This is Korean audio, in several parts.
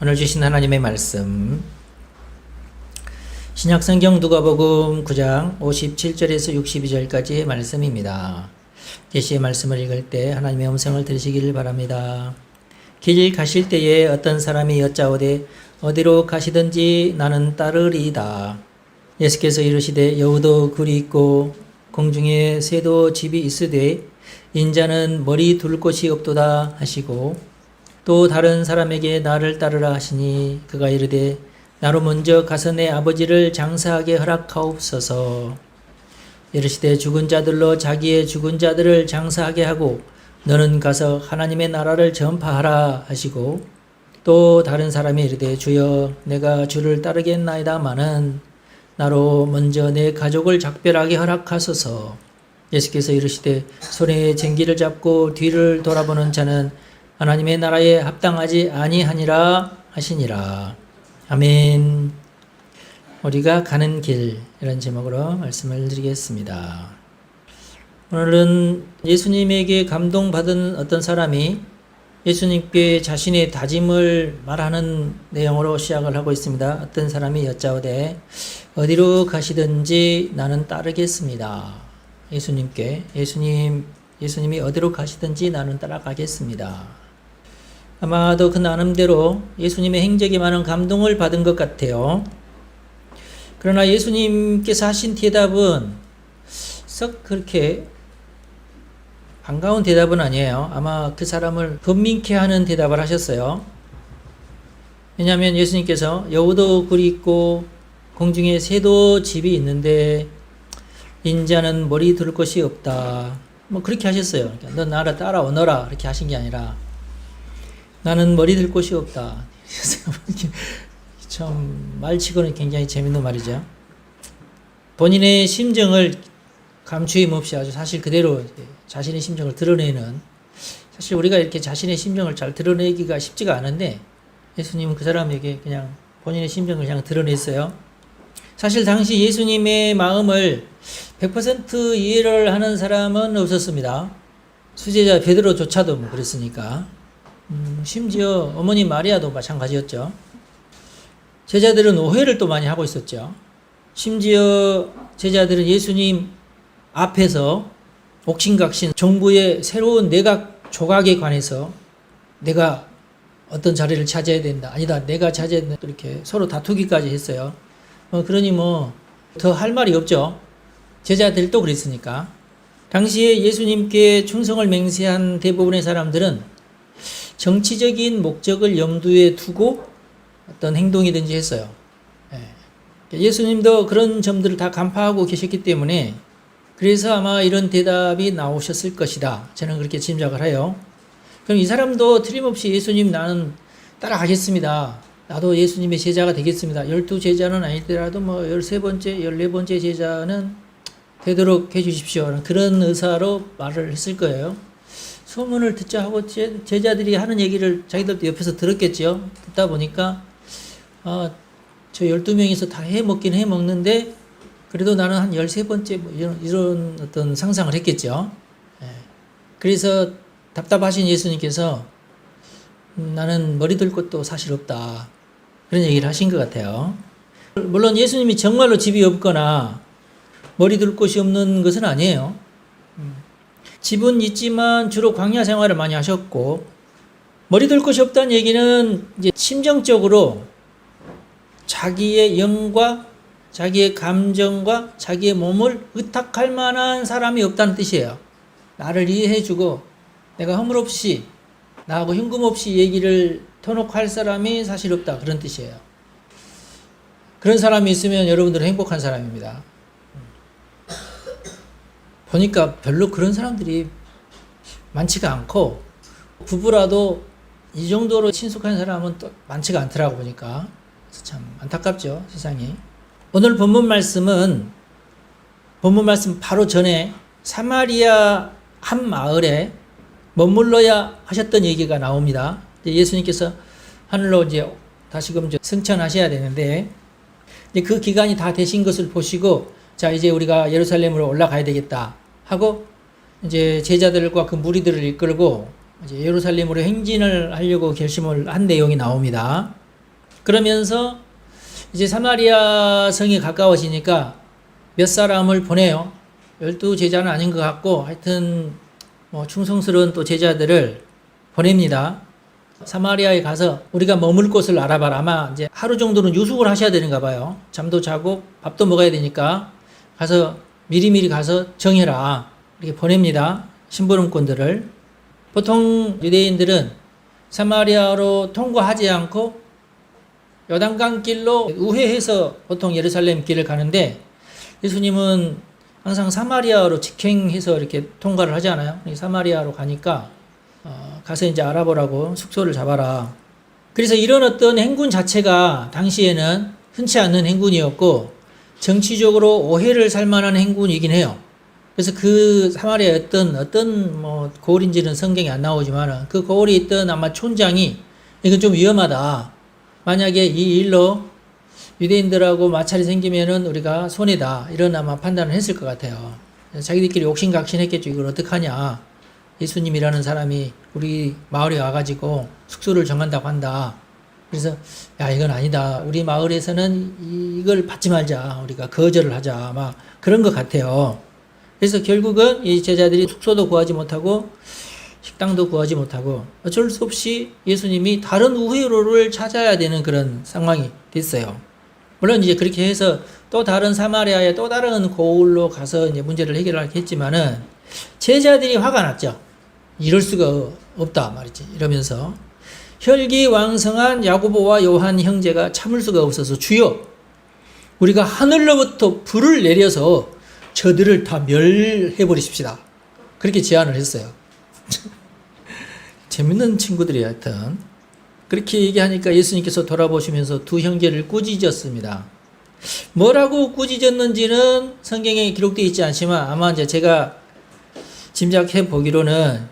오늘 주신 하나님의 말씀 신약성경 누가복음 9장 57절에서 62절까지의 말씀입니다. 계시의 말씀을 읽을 때 하나님의 음성을 들으시기를 바랍니다. 길 가실 때에 어떤 사람이 여짜오되 어디로 가시든지 나는 따르리이다. 예수께서 이르시되 여우도 굴이 있고 공중에 새도 집이 있으되 인자는 머리 둘 곳이 없도다 하시고 또 다른 사람에게 나를 따르라 하시니 그가 이르되 나로 먼저 가서 내 아버지를 장사하게 허락하옵소서. 이르시되 죽은 자들로 자기의 죽은 자들을 장사하게 하고 너는 가서 하나님의 나라를 전파하라 하시고 또 다른 사람이 이르되 주여 내가 주를 따르겠나이다마는 나로 먼저 내 가족을 작별하게 허락하소서. 예수께서 이르시되 손에 쟁기를 잡고 뒤를 돌아보는 자는 하나님의 나라에 합당하지 아니하니라 하시니라. 아멘. 우리가 가는 길, 이런 제목으로 말씀을 드리겠습니다. 오늘은 예수님에게 감동받은 어떤 사람이 예수님께 자신의 다짐을 말하는 내용으로 시작을 하고 있습니다. 어떤 사람이 여짜오되 어디로 가시든지 나는 따르겠습니다. 예수님이 어디로 가시든지 나는 따라가겠습니다. 아마도 그 나름대로 예수님의 행적에 많은 감동을 받은 것 같아요. 그러나 예수님께서 하신 대답은 썩 그렇게 반가운 대답은 아니에요. 아마 그 사람을 번민케 하는 대답을 하셨어요. 왜냐하면 예수님께서 여우도 굴이 있고 공중에 새도 집이 있는데 인자는 머리 둘 곳이 없다. 뭐 그렇게 하셨어요. 너 나를 따라오너라 그렇게 하신 게 아니라 나는 머리 들 곳이 없다. 참 말치고는 굉장히 재밌는 말이죠. 본인의 심정을 감추임 없이 아주 사실 그대로 자신의 심정을 드러내는, 사실 우리가 이렇게 자신의 심정을 잘 드러내기가 쉽지가 않은데 예수님은 그 사람에게 그냥 본인의 심정을 그냥 드러냈어요. 사실 당시 예수님의 마음을 100% 이해를 하는 사람은 없었습니다. 수제자 베드로조차도 뭐 그랬으니까. 심지어 어머니 마리아도 마찬가지였죠. 제자들은 오해를 또 많이 하고 있었죠. 심지어 제자들은 예수님 앞에서 옥신각신 정부의 새로운 내각 조각에 관해서 내가 어떤 자리를 차지해야 된다, 아니다 내가 차지해야 된다, 이렇게 서로 다투기까지 했어요. 그러니 뭐 더 할 말이 없죠. 제자들도 그랬으니까. 당시에 예수님께 충성을 맹세한 대부분의 사람들은 정치적인 목적을 염두에 두고 어떤 행동이든지 했어요. 예수님도 그런 점들을 다 간파하고 계셨기 때문에 그래서 아마 이런 대답이 나오셨을 것이다. 저는 그렇게 짐작을 해요. 그럼 이 사람도 틀림없이 예수님 나는 따라가겠습니다. 나도 예수님의 제자가 되겠습니다. 12제자는 아니더라도 뭐 13번째, 14번째 제자는 되도록 해주십시오. 그런 의사로 말을 했을 거예요. 소문을 듣자 하고 제자들이 하는 얘기를 자기들도 옆에서 들었겠죠. 듣다 보니까 저 12명이서 다 해먹긴 해먹는데 그래도 나는 한 13번째 뭐 이런 어떤 상상을 했겠죠. 그래서 답답하신 예수님께서 나는 머리 들 곳도 사실 없다. 그런 얘기를 하신 것 같아요. 물론 예수님이 정말로 집이 없거나 머리 둘 곳이 없는 것은 아니에요. 집은 있지만 주로 광야 생활을 많이 하셨고, 머리 둘 곳이 없다는 얘기는 이제 심정적으로 자기의 영과 자기의 감정과 자기의 몸을 의탁할 만한 사람이 없다는 뜻이에요. 나를 이해해주고 내가 허물없이 나하고 흉금없이 얘기를 터놓고 할 사람이 사실 없다, 그런 뜻이에요. 그런 사람이 있으면 여러분들은 행복한 사람입니다. 보니까 별로 그런 사람들이 많지가 않고, 부부라도 이 정도로 친숙한 사람은 또 많지가 않더라고 보니까. 그래서 참 안타깝죠, 세상이. 오늘 본문 말씀 바로 전에 사마리아 한 마을에 머물러야 하셨던 얘기가 나옵니다. 예수님께서 하늘로 이제 다시금 승천하셔야 되는데, 이제 그 기간이 다 되신 것을 보시고, 자 이제 우리가 예루살렘으로 올라가야 되겠다 하고 이제 제자들과 그 무리들을 이끌고 이제 예루살렘으로 행진을 하려고 결심을 한 내용이 나옵니다. 그러면서 이제 사마리아 성이 가까워지니까 몇 사람을 보내요. 12제자는 아닌 것 같고 하여튼 뭐 충성스러운 또 제자들을 보냅니다. 사마리아에 가서 우리가 머물 곳을 알아봐라. 아마 이제 하루 정도는 유숙을 하셔야 되는가 봐요. 잠도 자고 밥도 먹어야 되니까 가서 미리미리 가서 정해라. 이렇게 보냅니다. 심부름꾼들을. 보통 유대인들은 사마리아로 통과하지 않고 요단강 길로 우회해서 보통 예루살렘 길을 가는데 예수님은 항상 사마리아로 직행해서 이렇게 통과를 하잖아요. 사마리아로 가니까 가서 이제 알아보라고 숙소를 잡아라. 그래서 이런 어떤 행군 자체가 당시에는 흔치 않는 행군이었고 정치적으로 오해를 살 만한 행군이긴 해요. 그래서 그 사마리아의 어떤 뭐 고을인지는 성경에 안 나오지만 그 고을에 있던 아마 촌장이 이건 좀 위험하다. 만약에 이 일로 유대인들하고 마찰이 생기면은 우리가 손해다. 이런 아마 판단을 했을 것 같아요. 자기들끼리 옥신각신했겠죠. 이걸 어떡하냐. 예수님이라는 사람이 우리 마을에 와가지고 숙소를 정한다고 한다. 그래서 야 이건 아니다. 우리 마을에서는 이걸 받지 말자. 우리가 거절을 하자. 아마 그런 것 같아요. 그래서 결국은 이 제자들이 숙소도 구하지 못하고 식당도 구하지 못하고 어쩔 수 없이 예수님이 다른 우회로를 찾아야 되는 그런 상황이 됐어요. 물론 이제 그렇게 해서 또 다른 사마리아의 또 다른 고을로 가서 이제 문제를 해결하겠지만은 제자들이 화가 났죠. 이럴 수가 없다 말이지. 이러면서 혈기왕성한 야고보와 요한 형제가 참을 수가 없어서 주여 우리가 하늘로부터 불을 내려서 저들을 다 멸해 버리십시다. 그렇게 제안을 했어요. 재밌는 친구들이 하여튼 그렇게 얘기하니까 예수님께서 돌아보시면서 두 형제를 꾸짖었습니다. 뭐라고 꾸짖었는지는 성경에 기록되어 있지 않지만 아마 이제 제가 짐작해 보기로는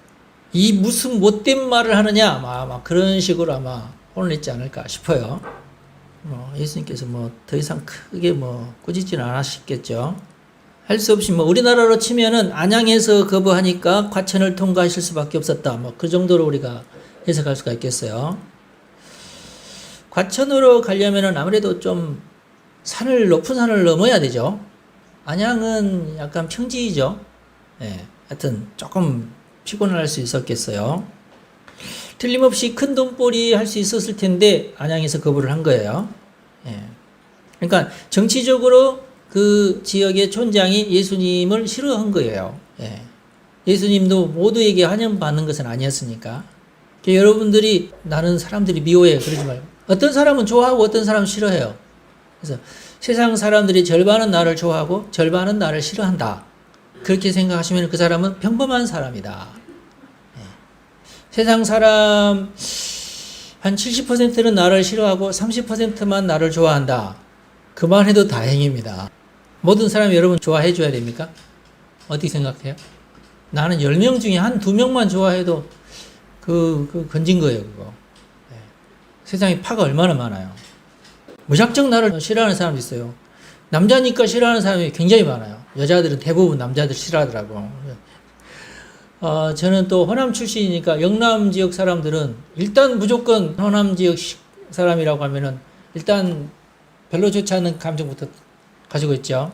이 무슨 못된 말을 하느냐 아마 그런 식으로 아마 혼냈지 않을까 싶어요. 예수님께서 뭐 더 이상 크게 뭐 꾸짖지는 않으셨겠죠. 할 수 없이 뭐 우리나라로 치면은 안양에서 거부하니까 과천을 통과하실 수밖에 없었다. 뭐 그 정도로 우리가 해석할 수가 있겠어요. 과천으로 가려면은 아무래도 좀 높은 산을 넘어야 되죠. 안양은 약간 평지이죠. 예, 하여튼 조금 피곤할 수 있었겠어요. 틀림없이 큰 돈벌이 할 수 있었을 텐데 안양에서 거부를 한 거예요. 예. 그러니까 정치적으로 그 지역의 촌장이 예수님을 싫어한 거예요. 예. 예수님도 모두에게 환영받는 것은 아니었으니까. 그러니까 여러분들이 나는 사람들이 미워해 그러지 말고 어떤 사람은 좋아하고 어떤 사람은 싫어해요. 그래서 세상 사람들이 절반은 나를 좋아하고 절반은 나를 싫어한다. 그렇게 생각하시면 그 사람은 평범한 사람이다. 예. 세상 사람 한 70%는 나를 싫어하고 30%만 나를 좋아한다. 그만해도 다행입니다. 모든 사람이 여러분 좋아해 줘야 됩니까? 어떻게 생각해요? 나는 10명 중에 한 2명만 좋아해도 건진 거예요, 그거. 네. 세상에 파가 얼마나 많아요. 무작정 나를 싫어하는 사람도 있어요. 남자니까 싫어하는 사람이 굉장히 많아요. 여자들은 대부분 남자들 싫어하더라고. 저는 또 호남 출신이니까 영남 지역 사람들은 일단 무조건 호남 지역 사람이라고 하면은 일단 별로 좋지 않은 감정부터 가지고 있죠.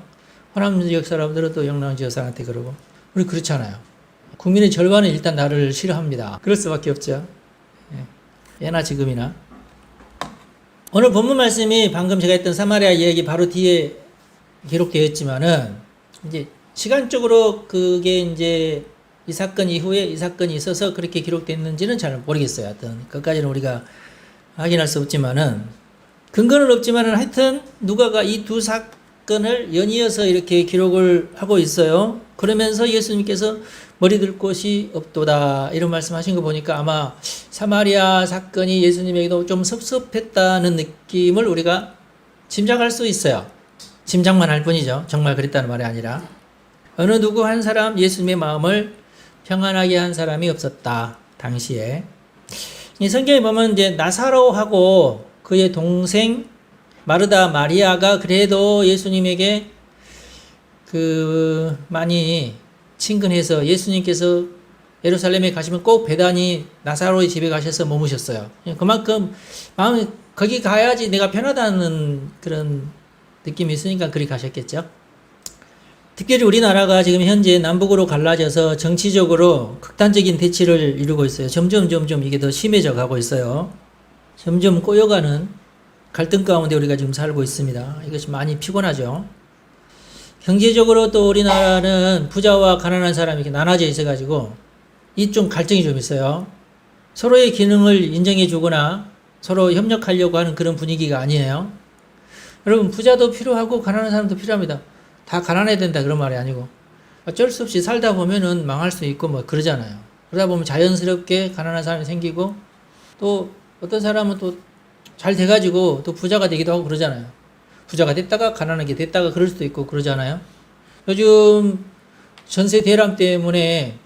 호남 지역 사람들은 또 영남 지역 사람한테 그러고 우리 그렇지 않아요. 국민의 절반은 일단 나를 싫어합니다. 그럴 수밖에 없죠. 예나 지금이나. 오늘 본문 말씀이 방금 제가 했던 사마리아 이야기 바로 뒤에 기록되어 있지만은 이제 시간적으로 그게 이제 이 사건 이후에 이 사건이 있어서 그렇게 기록됐는지는 잘 모르겠어요. 하여튼 그것까지는 우리가 확인할 수 없지만은 근거는 없지만은 하여튼 누가가 이 두 사건을 연이어서 이렇게 기록을 하고 있어요. 그러면서 예수님께서 머리 들 곳이 없도다 이런 말씀하신 거 보니까 아마 사마리아 사건이 예수님에게도 좀 섭섭했다는 느낌을 우리가 짐작할 수 있어요. 짐작만 할 뿐이죠. 정말 그랬다는 말이 아니라 어느 누구 한 사람 예수님의 마음을 평안하게 한 사람이 없었다. 당시에 이 성경에 보면 이제 나사로하고 그의 동생 마르다 마리아가 그래도 예수님에게 많이 친근해서 예수님께서 예루살렘에 가시면 꼭 베다니 나사로의 집에 가셔서 머무셨어요. 그만큼 마음이 거기 가야지 내가 편하다는 그런 느낌이 있으니까 그리 가셨겠죠. 특별히 우리나라가 지금 현재 남북으로 갈라져서 정치적으로 극단적인 대치를 이루고 있어요. 점점 이게 더 심해져 가고 있어요. 점점 꼬여가는 갈등 가운데 우리가 지금 살고 있습니다. 이것이 많이 피곤하죠. 경제적으로 또 우리나라는 부자와 가난한 사람이 이렇게 나눠져 있어가지고 이 좀 갈등이 좀 있어요. 서로의 기능을 인정해 주거나 서로 협력하려고 하는 그런 분위기가 아니에요. 여러분, 부자도 필요하고 가난한 사람도 필요합니다. 다 가난해야 된다 그런 말이 아니고 어쩔 수 없이 살다 보면은 망할 수 있고 뭐 그러잖아요. 그러다 보면 자연스럽게 가난한 사람이 생기고 또 어떤 사람은 또 잘 돼가지고 또 부자가 되기도 하고 그러잖아요. 부자가 됐다가 가난하게 됐다가 그럴 수도 있고 그러잖아요. 요즘 전세 대란 때문에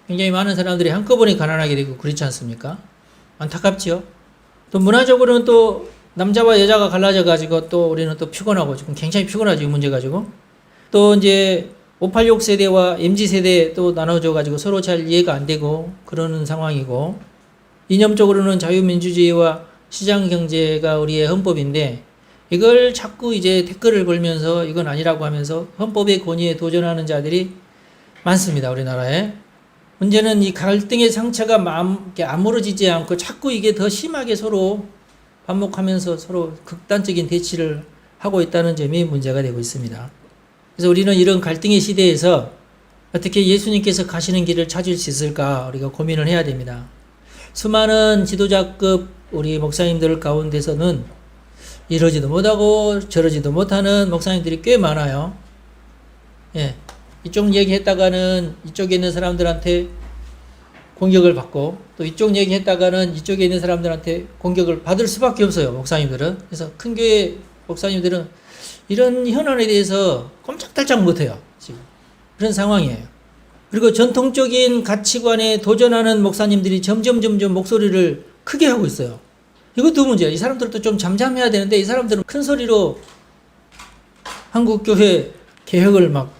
굉장히 많은 사람들이 한꺼번에 가난하게 되고 그렇지 않습니까? 안타깝죠. 또 문화적으로는 또 남자와 여자가 갈라져 가지고 또 우리는 또 피곤하고 지금 굉장히 피곤하죠. 이 문제 가지고. 또 이제 586 세대와 MZ 세대 또 나눠져 가지고 서로 잘 이해가 안 되고 그러는 상황이고, 이념적으로는 자유민주주의와 시장 경제가 우리의 헌법인데 이걸 자꾸 이제 댓글을 걸면서 이건 아니라고 하면서 헌법의 권위에 도전하는 자들이 많습니다. 우리나라에. 문제는 이 갈등의 상처가 이렇게 아물어지지 않고 자꾸 이게 더 심하게 서로 반복하면서 서로 극단적인 대치를 하고 있다는 점이 문제가 되고 있습니다. 그래서 우리는 이런 갈등의 시대에서 어떻게 예수님께서 가시는 길을 찾을 수 있을까 우리가 고민을 해야 됩니다. 수많은 지도자급 우리 목사님들 가운데서는 이러지도 못하고 저러지도 못하는 목사님들이 꽤 많아요. 예. 이쪽 얘기했다가는 이쪽에 있는 사람들한테 공격을 받고 또 이쪽 얘기했다가는 이쪽에 있는 사람들한테 공격을 받을 수밖에 없어요. 목사님들은. 그래서 큰 교회 목사님들은 이런 현안에 대해서 꼼짝달짝 못해요. 지금 그런 상황이에요. 그리고 전통적인 가치관에 도전하는 목사님들이 점점 목소리를 크게 하고 있어요. 이것도 문제야. 이 사람들도 좀 잠잠해야 되는데 이 사람들은 큰 소리로 한국교회 개혁을 막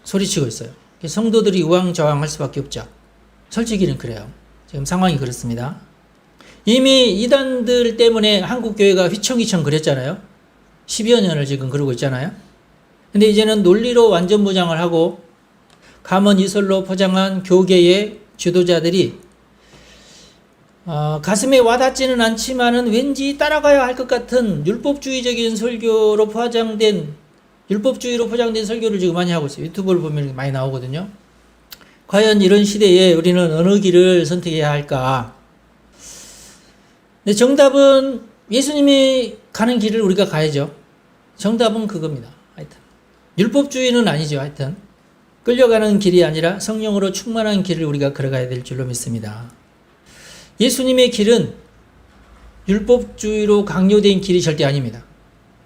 소리치고 있어요. 성도들이 우왕좌왕할 수밖에 없죠. 솔직히는 그래요. 지금 상황이 그렇습니다. 이미 이단들 때문에 한국교회가 휘청휘청 그랬잖아요. 10여 년을 지금 그러고 있잖아요. 근데 이제는 논리로 완전 무장을 하고 감언 이설로 포장한 교계의 지도자들이 가슴에 와닿지는 않지만은 왠지 따라가야 할 것 같은 율법주의적인 설교로 포장된 설교를 지금 많이 하고 있어요. 유튜브를 보면 많이 나오거든요. 과연 이런 시대에 우리는 어느 길을 선택해야 할까? 근데 정답은 예수님이 가는 길을 우리가 가야죠. 정답은 그겁니다. 하여튼 율법주의는 아니죠. 하여튼 끌려가는 길이 아니라 성령으로 충만한 길을 우리가 걸어가야 될 줄로 믿습니다. 예수님의 길은 율법주의로 강요된 길이 절대 아닙니다.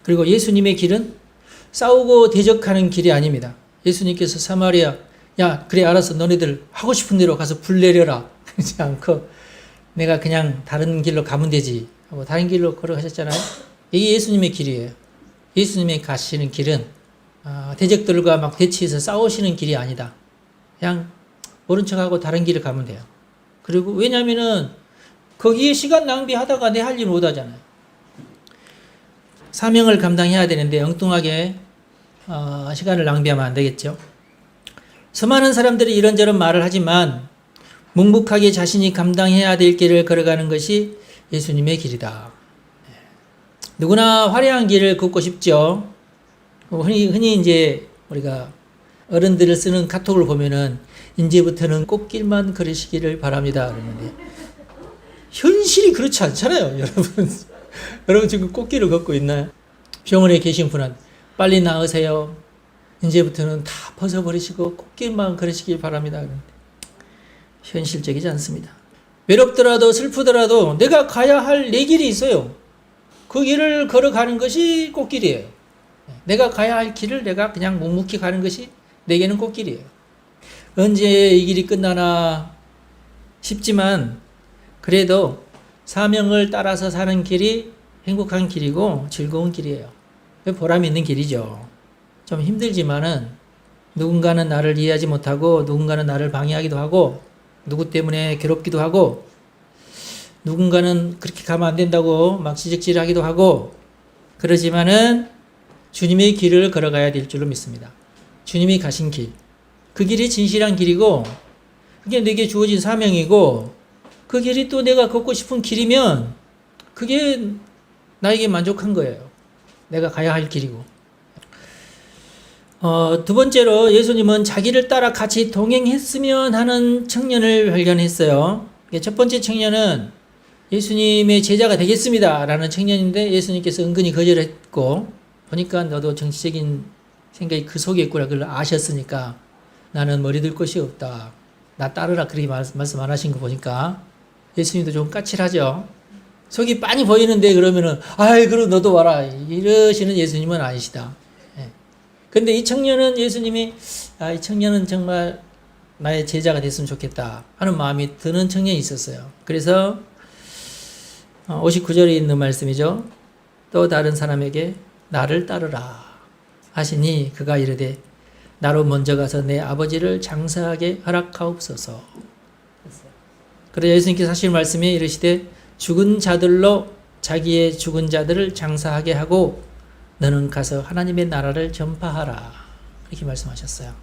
그리고 예수님의 길은 싸우고 대적하는 길이 아닙니다. 예수님께서 사마리아, 야 그래 알았어 너네들 하고 싶은 대로 가서 불 내려라 그러지 않고 내가 그냥 다른 길로 가면 되지 하고 다른 길로 걸어가셨잖아요. 이게 예수님의 길이에요. 예수님이 가시는 길은 대적들과 막 대치해서 싸우시는 길이 아니다. 그냥 모른 척하고 다른 길을 가면 돼요. 그리고 왜냐면은 거기에 시간 낭비하다가 내 할 일 못하잖아요. 사명을 감당해야 되는데 엉뚱하게 시간을 낭비하면 안 되겠죠. 수많은 사람들이 이런저런 말을 하지만 묵묵하게 자신이 감당해야 될 길을 걸어가는 것이 예수님의 길이다. 누구나 화려한 길을 걷고 싶죠. 흔히 이제 우리가 어른들을 쓰는 카톡을 보면은 이제부터는 꽃길만 걸으시기를 바랍니다. 그러는데 현실이 그렇지 않잖아요, 여러분. 여러분 지금 꽃길을 걷고 있나요? 병원에 계신 분한테 빨리 나으세요. 이제부터는 다 벗어버리시고 꽃길만 걸으시길 바랍니다. 그런데 현실적이지 않습니다. 외롭더라도 슬프더라도 내가 가야 할 내 길이 있어요. 그 길을 걸어가는 것이 꽃길이에요. 내가 가야 할 길을 내가 그냥 묵묵히 가는 것이 내게는 꽃길이에요. 언제 이 길이 끝나나 싶지만 그래도 사명을 따라서 사는 길이 행복한 길이고 즐거운 길이에요. 보람 있는 길이죠. 좀 힘들지만은 누군가는 나를 이해하지 못하고 누군가는 나를 방해하기도 하고 누구 때문에 괴롭기도 하고 누군가는 그렇게 가면 안 된다고 막 지적질하기도 하고 그러지만은 주님의 길을 걸어가야 될 줄로 믿습니다. 주님이 가신 길. 그 길이 진실한 길이고 그게 내게 주어진 사명이고 그 길이 또 내가 걷고 싶은 길이면 그게 나에게 만족한 거예요. 내가 가야 할 길이고. 두 번째로 예수님은 자기를 따라 같이 동행했으면 하는 청년을 발견했어요. 첫 번째 청년은 예수님의 제자가 되겠습니다 라는 청년인데 예수님께서 은근히 거절했고 보니까 너도 정치적인 생각이 그 속에 있구나 그걸 아셨으니까 나는 머리 들 곳이 없다. 나 따르라 그렇게 말씀 안 하신 거 보니까 예수님도 좀 까칠하죠. 속이 빤히 보이는데 그러면은 아이 그럼 너도 와라 이러시는 예수님은 아니시다. 근데 이 청년은 예수님이 이 청년은 정말 나의 제자가 됐으면 좋겠다 하는 마음이 드는 청년이 있었어요. 그래서 59절에 있는 말씀이죠. 또 다른 사람에게 나를 따르라 하시니 그가 이르되 나로 먼저 가서 내 아버지를 장사하게 허락하옵소서. 그래서 예수님께서 하실 말씀에 이르시되 죽은 자들로 자기의 죽은 자들을 장사하게 하고 너는 가서 하나님의 나라를 전파하라. 이렇게 말씀하셨어요.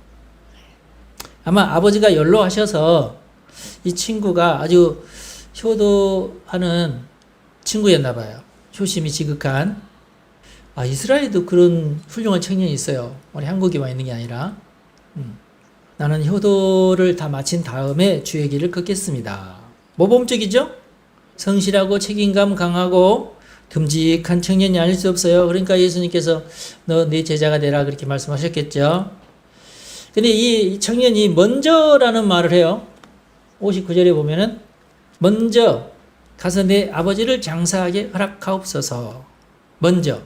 아마 아버지가 연로하셔서 이 친구가 아주 효도하는 친구였나 봐요. 효심이 지극한. 이스라엘에도 그런 훌륭한 청년이 있어요. 우리 한국에만 있는 게 아니라. 나는 효도를 다 마친 다음에 주의 길을 걷겠습니다. 모범적이죠? 성실하고 책임감 강하고 듬직한 청년이 아닐 수 없어요. 그러니까 예수님께서 너 내 제자가 되라 그렇게 말씀하셨겠죠. 근데 이 청년이 먼저라는 말을 해요. 59절에 보면은 먼저 가서 내 아버지를 장사하게 허락하옵소서. 먼저.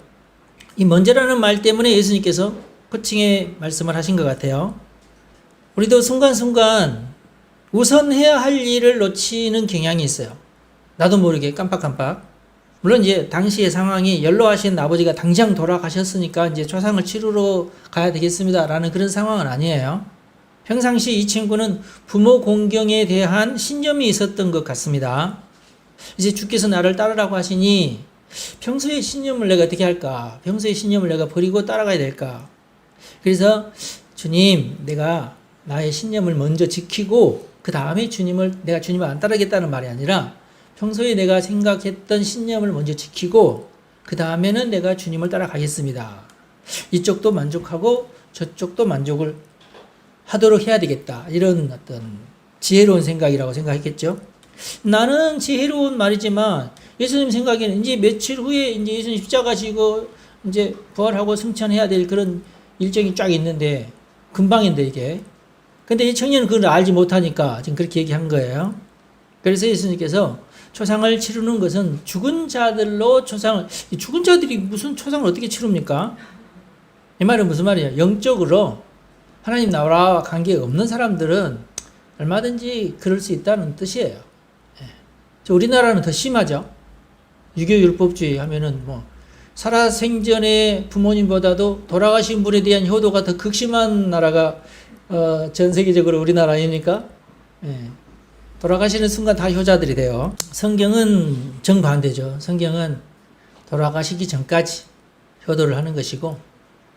이 먼저라는 말 때문에 예수님께서 코칭의 말씀을 하신 것 같아요. 우리도 순간순간 우선 해야 할 일을 놓치는 경향이 있어요. 나도 모르게 깜빡깜빡. 물론 이제 당시의 상황이 연로하신 아버지가 당장 돌아가셨으니까 이제 초상을 치르러 가야 되겠습니다라는 그런 상황은 아니에요. 평상시 이 친구는 부모 공경에 대한 신념이 있었던 것 같습니다. 이제 주께서 나를 따르라고 하시니 평소의 신념을 내가 어떻게 할까? 평소의 신념을 내가 버리고 따라가야 될까? 그래서 주님, 내가 나의 신념을 먼저 지키고 그 다음에 내가 주님을 안 따르겠다는 말이 아니라 평소에 내가 생각했던 신념을 먼저 지키고 그 다음에는 내가 주님을 따라가겠습니다. 이쪽도 만족하고 저쪽도 만족을 하도록 해야 되겠다. 이런 어떤 지혜로운 생각이라고 생각했겠죠. 나는 지혜로운 말이지만 예수님 생각에는 이제 며칠 후에 이제 예수님 십자가 지고 이제 부활하고 승천해야 될 그런 일정이 쫙 있는데 금방인데 이게. 근데 이 청년은 그걸 알지 못하니까 지금 그렇게 얘기한 거예요. 그래서 예수님께서 초상을 치르는 것은 죽은 자들로 죽은 자들이 무슨 초상을 어떻게 치릅니까? 이 말은 무슨 말이에요? 영적으로 하나님 나라와 관계가 없는 사람들은 얼마든지 그럴 수 있다는 뜻이에요. 우리나라는 더 심하죠. 유교율법주의 하면은 살아생전의 부모님보다도 돌아가신 분에 대한 효도가 더 극심한 나라가 전 세계적으로 우리나라 아닙니까? 돌아가시는 순간 다 효자들이 돼요. 성경은 정반대죠. 성경은 돌아가시기 전까지 효도를 하는 것이고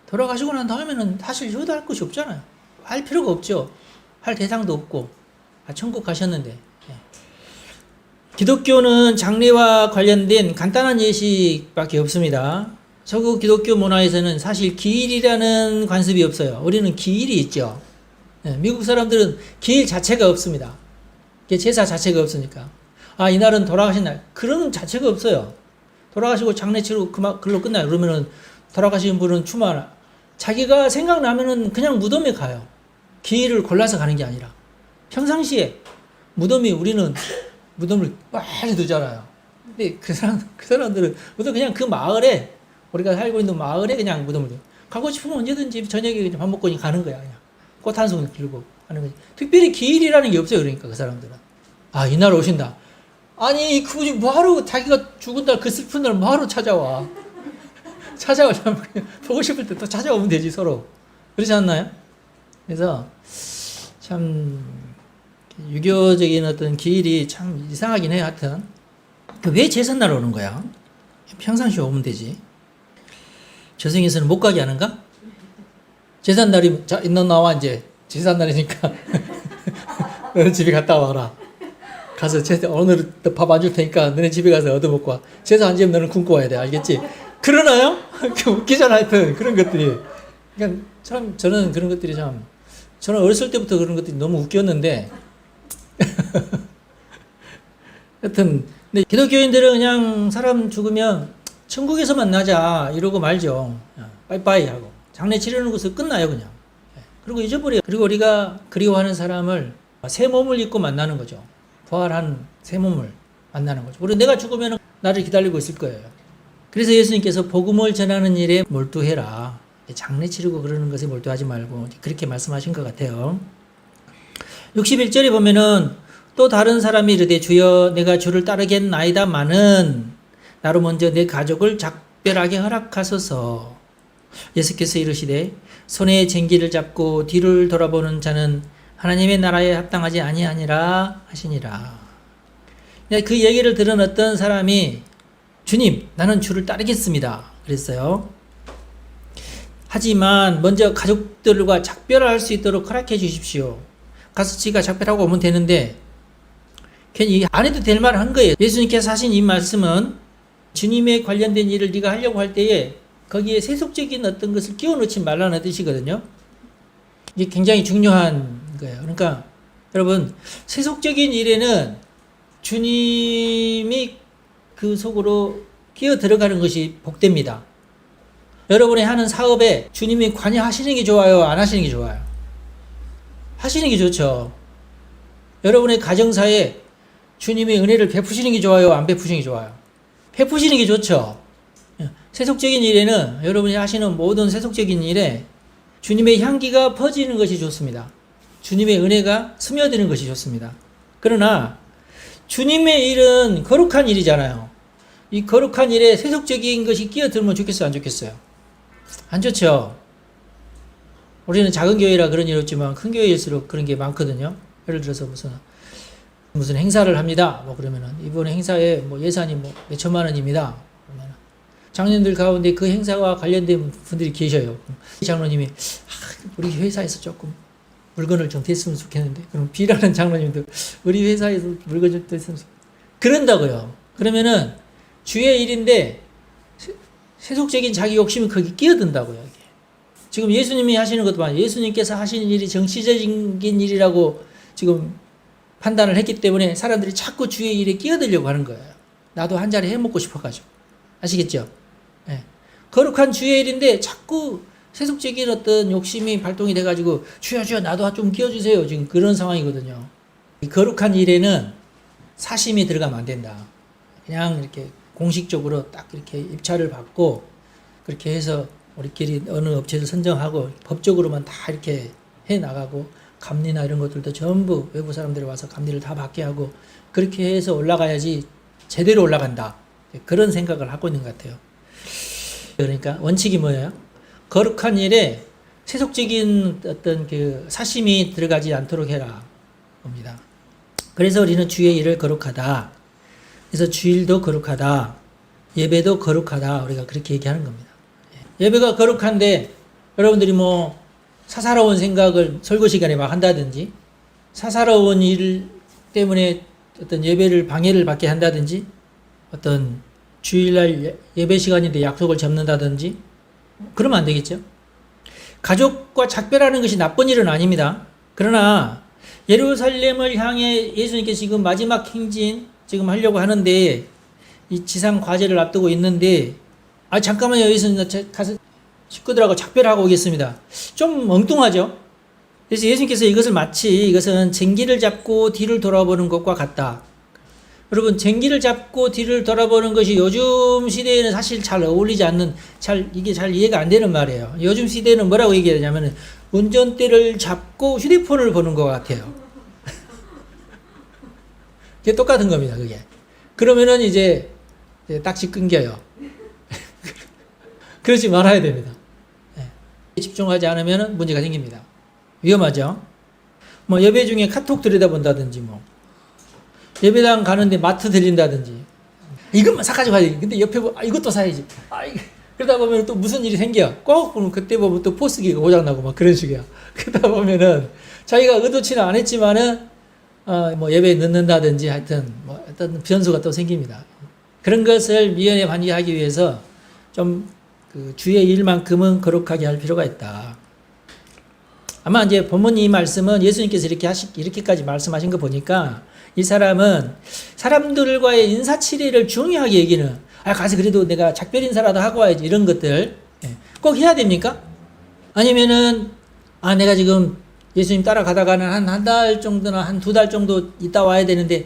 돌아가시고 난 다음에는 사실 효도할 것이 없잖아요. 할 필요가 없죠. 할 대상도 없고 천국 가셨는데. 기독교는 장례와 관련된 간단한 예식밖에 없습니다. 서구 기독교 문화에서는 사실 기일이라는 관습이 없어요. 우리는 기일이 있죠. 미국 사람들은 기일 자체가 없습니다. 제사 자체가 없으니까. 이날은 돌아가신 날. 그런 자체가 없어요. 돌아가시고 장례 치르고 그걸로 끝나요. 그러면은 돌아가신 분은 추모하나. 자기가 생각나면은 그냥 무덤에 가요. 기일을 골라서 가는 게 아니라. 평상시에 우리는 무덤을 빨리 두잖아요. 근데 그 사람들은 그냥 그 마을에, 우리가 살고 있는 마을에 그냥 무덤을 둬요. 가고 싶으면 언제든지 저녁에 밥 먹고 가는 거야. 그냥. 꽃 한 송이 들고 하는 거지. 특별히 기일이라는 게 없어요. 그러니까 그 사람들은. 이날 오신다. 아니, 그분이 뭐하러 자기가 죽은 날, 그 슬픈 날 뭐하러 찾아와. 찾아오려면 보고 싶을 때 또 찾아오면 되지, 서로. 그렇지 않나요? 그래서 참 유교적인 어떤 기일이 참 이상하긴 해요. 하여튼 왜 제삿날 오는 거야? 평상시에 오면 되지. 저승에서는 못 가게 하는가? 제삿날이, 자, 너 나와, 이제. 제삿날이니까. 너는 집에 갔다 와라. 가서 오늘 밥 안 줄 테니까 너네 집에 가서 얻어먹고 와. 제사 안 지으면 너는 굶고 와야 돼. 알겠지? 그러나요? 웃기잖아, 하여튼. 그런 것들이. 그러니까 참, 저는 그런 것들이 참, 저는 어렸을 때부터 그런 것들이 너무 웃겼는데, 하여튼, 근데 기독교인들은 그냥 사람 죽으면 천국에서 만나자 이러고 말죠. 빠이빠이 하고. 장례 치르는 것을 끝나요, 그냥. 그리고 잊어버려요. 그리고 우리가 그리워하는 사람을 새 몸을 입고 만나는 거죠. 부활한 새 몸을 만나는 거죠. 그리고 내가 죽으면 나를 기다리고 있을 거예요. 그래서 예수님께서 복음을 전하는 일에 몰두해라. 장례 치르고 그러는 것에 몰두하지 말고 그렇게 말씀하신 것 같아요. 61절에 보면은 또 다른 사람이 이르되 주여 내가 주를 따르겠나이다마는 나로 먼저 내 가족을 작별하게 허락하소서. 예수께서 이르시되 손에 쟁기를 잡고 뒤를 돌아보는 자는 하나님의 나라에 합당하지 아니하니라 하시니라. 그 얘기를 들은 어떤 사람이 주님 나는 주를 따르겠습니다 그랬어요. 하지만 먼저 가족들과 작별할 수 있도록 허락해 주십시오. 가서 지가 작별하고 오면 되는데 괜히 안 해도 될 말을 한 거예요. 예수님께서 하신 이 말씀은 주님에 관련된 일을 네가 하려고 할 때에 거기에 세속적인 어떤 것을 끼워 넣지 말라는 뜻이거든요. 이게 굉장히 중요한 거예요. 그러니까 여러분 세속적인 일에는 주님이 그 속으로 끼어 들어가는 것이 복됩니다. 여러분이 하는 사업에 주님이 관여하시는 게 좋아요? 안 하시는 게 좋아요? 하시는 게 좋죠. 여러분의 가정사에 주님의 은혜를 베푸시는 게 좋아요? 안 베푸시는 게 좋아요? 베푸시는 게 좋죠. 세속적인 일에는 여러분이 하시는 모든 세속적인 일에 주님의 향기가 퍼지는 것이 좋습니다. 주님의 은혜가 스며드는 것이 좋습니다. 그러나 주님의 일은 거룩한 일이잖아요. 이 거룩한 일에 세속적인 것이 끼어들면 좋겠어요? 안 좋겠어요? 안 좋죠. 우리는 작은 교회라 그런 일 없지만 큰 교회일수록 그런 게 많거든요. 예를 들어서 무슨 행사를 합니다. 뭐 그러면은 이번 행사에 뭐 예산이 뭐 몇천만 원입니다. 그러면 장년들 가운데 그 행사와 관련된 분들이 계셔요. 장로님이 우리 회사에서 조금 물건을 좀 됐으면 좋겠는데 그럼 B라는 장로님도 우리 회사에서 물건 좀 됐으면 좋겠는데 그런다고요. 그러면은 주의 일인데 세속적인 자기 욕심이 거기 끼어든다고요. 이게. 지금 예수님이 하시는 것도 봐. 예수님께서 하시는 일이 정치적인 일이라고 지금 판단을 했기 때문에 사람들이 자꾸 주의 일에 끼어들려고 하는 거예요. 나도 한 자리 해먹고 싶어가지고. 아시겠죠? 네. 거룩한 주의 일인데 자꾸 세속적인 어떤 욕심이 발동이 돼가지고 주여 나도 좀 끼워주세요. 지금 그런 상황이거든요. 이 거룩한 일에는 사심이 들어가면 안 된다. 그냥 이렇게 공식적으로 딱 이렇게 입찰을 받고 그렇게 해서 우리끼리 어느 업체를 선정하고 법적으로만 다 이렇게 해 나가고 감리나 이런 것들도 전부 외부 사람들이 와서 감리를 다 받게 하고 그렇게 해서 올라가야지 제대로 올라간다. 그런 생각을 하고 있는 것 같아요. 그러니까 원칙이 뭐예요? 거룩한 일에 세속적인 어떤 그 사심이 들어가지 않도록 해라. 봅니다. 그래서 우리는 주의 일을 거룩하다. 그래서 주일도 거룩하다. 예배도 거룩하다. 우리가 그렇게 얘기하는 겁니다. 예배가 거룩한데 여러분들이 뭐 사사로운 생각을 설교 시간에 막 한다든지 사사로운 일 때문에 어떤 예배를 방해를 받게 한다든지 어떤 주일날 예배 시간인데 약속을 잡는다든지 그러면 안 되겠죠. 가족과 작별하는 것이 나쁜 일은 아닙니다. 그러나 예루살렘을 향해 예수님께서 지금 마지막 행진 지금 하려고 하는데 이 지상 과제를 앞두고 있는데 잠깐만요. 예수님 가서 식구들하고 작별하고 오겠습니다. 좀 엉뚱하죠. 그래서 예수님께서 이것을 마치 이것은 쟁기를 잡고 뒤를 돌아보는 것과 같다. 여러분 쟁기를 잡고 뒤를 돌아보는 것이 요즘 시대에는 사실 잘 어울리지 않는 이게 잘 이해가 안 되는 말이에요. 요즘 시대는 뭐라고 얘기하냐면 운전대를 잡고 휴대폰을 보는 것 같아요. 그게 똑같은 겁니다. 그게. 그러면은 이제 딱지 끊겨요. 그러지 말아야 됩니다. 집중하지 않으면 문제가 생깁니다. 위험하죠? 뭐 예배 중에 카톡 들여다본다든지 뭐 예배당 가는데 마트 들린다든지 이것만 사가지고 가야 돼. 근데 옆에 이것도 사야지. 그러다 보면 또 무슨 일이 생겨. 꼭 보면 그때 보면 또 포스기가 고장나고 막 그런 식이야. 그러다 보면은 자기가 의도치는 안 했지만은 뭐 예배에 늦는다든지 하여튼 뭐 어떤 변수가 또 생깁니다. 그런 것을 미연에 방지하기 위해서 좀 그 주의 일만큼은 거룩하게 할 필요가 있다. 아마 이제 본문 이 말씀은 예수님께서 이렇게까지 말씀하신 거 보니까 이 사람은 사람들과의 인사치레를 중요하게 여기는, 가서 그래도 내가 작별 인사라도 하고 와야지, 이런 것들 꼭 해야 됩니까? 아니면은 내가 지금 예수님 따라가다가는 한 달 정도나 한 2달 정도 있다 와야 되는데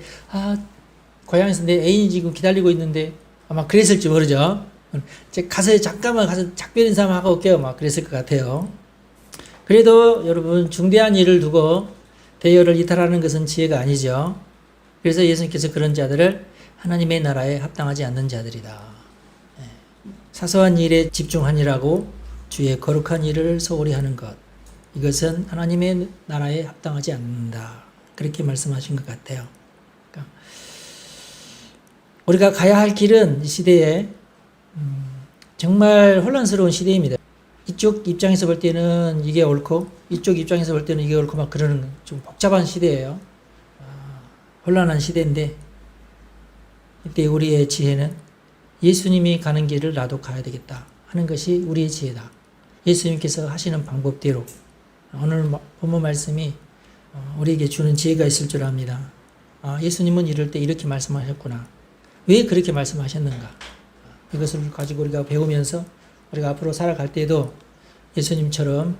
고향에서 내 애인이 지금 기다리고 있는데 아마 그랬을지 모르죠. 잠깐만 가서 작별 인사만 하고 올게요, 막 그랬을 것 같아요. 그래도 여러분, 중대한 일을 두고 대여를 이탈하는 것은 지혜가 아니죠. 그래서 예수님께서 그런 자들을 하나님의 나라에 합당하지 않는 자들이다. 사소한 일에 집중하니라고 주의 거룩한 일을 소홀히 하는 것, 이것은 하나님의 나라에 합당하지 않는다. 그렇게 말씀하신 것 같아요. 그러니까 우리가 가야 할 길은 이 시대에 정말 혼란스러운 시대입니다. 이쪽 입장에서 볼 때는 이게 옳고 이쪽 입장에서 볼 때는 이게 옳고 막 그러는 좀 복잡한 시대예요. 혼란한 시대인데 이때 우리의 지혜는 예수님이 가는 길을 나도 가야 되겠다 하는 것이 우리의 지혜다. 예수님께서 하시는 방법대로 오늘 본문 말씀이 우리에게 주는 지혜가 있을 줄 압니다. 예수님은 이럴 때 이렇게 말씀하셨구나. 왜 그렇게 말씀하셨는가? 이것을 가지고 우리가 배우면서 우리가 앞으로 살아갈 때도 예수님처럼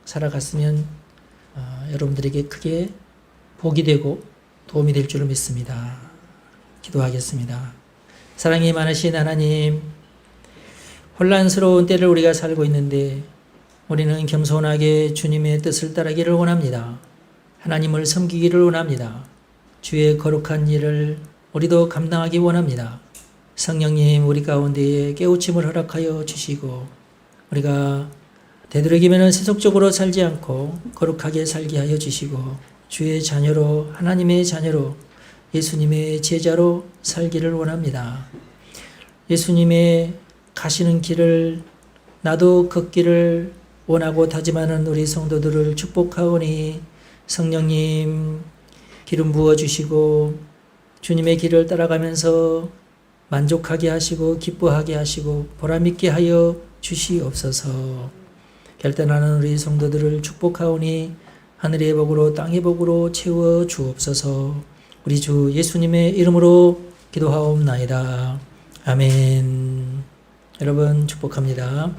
살아갔으면 여러분들에게 크게 복이 되고 도움이 될 줄을 믿습니다. 기도하겠습니다. 사랑이 많으신 하나님, 혼란스러운 때를 우리가 살고 있는데 우리는 겸손하게 주님의 뜻을 따르기를 원합니다. 하나님을 섬기기를 원합니다. 주의 거룩한 일을 우리도 감당하기 원합니다. 성령님, 우리 가운데에 깨우침을 허락하여 주시고 우리가 되도록이면 세속적으로 살지 않고 거룩하게 살게 하여 주시고 주의 자녀로, 하나님의 자녀로, 예수님의 제자로 살기를 원합니다. 예수님의 가시는 길을 나도 걷기를 원하고 다짐하는 우리 성도들을 축복하오니 성령님 기름 부어주시고 주님의 길을 따라가면서 만족하게 하시고 기뻐하게 하시고 보람있게 하여 주시옵소서. 결단하는 우리 성도들을 축복하오니 하늘의 복으로 땅의 복으로 채워 주옵소서. 우리 주 예수님의 이름으로 기도하옵나이다. 아멘. 여러분 축복합니다.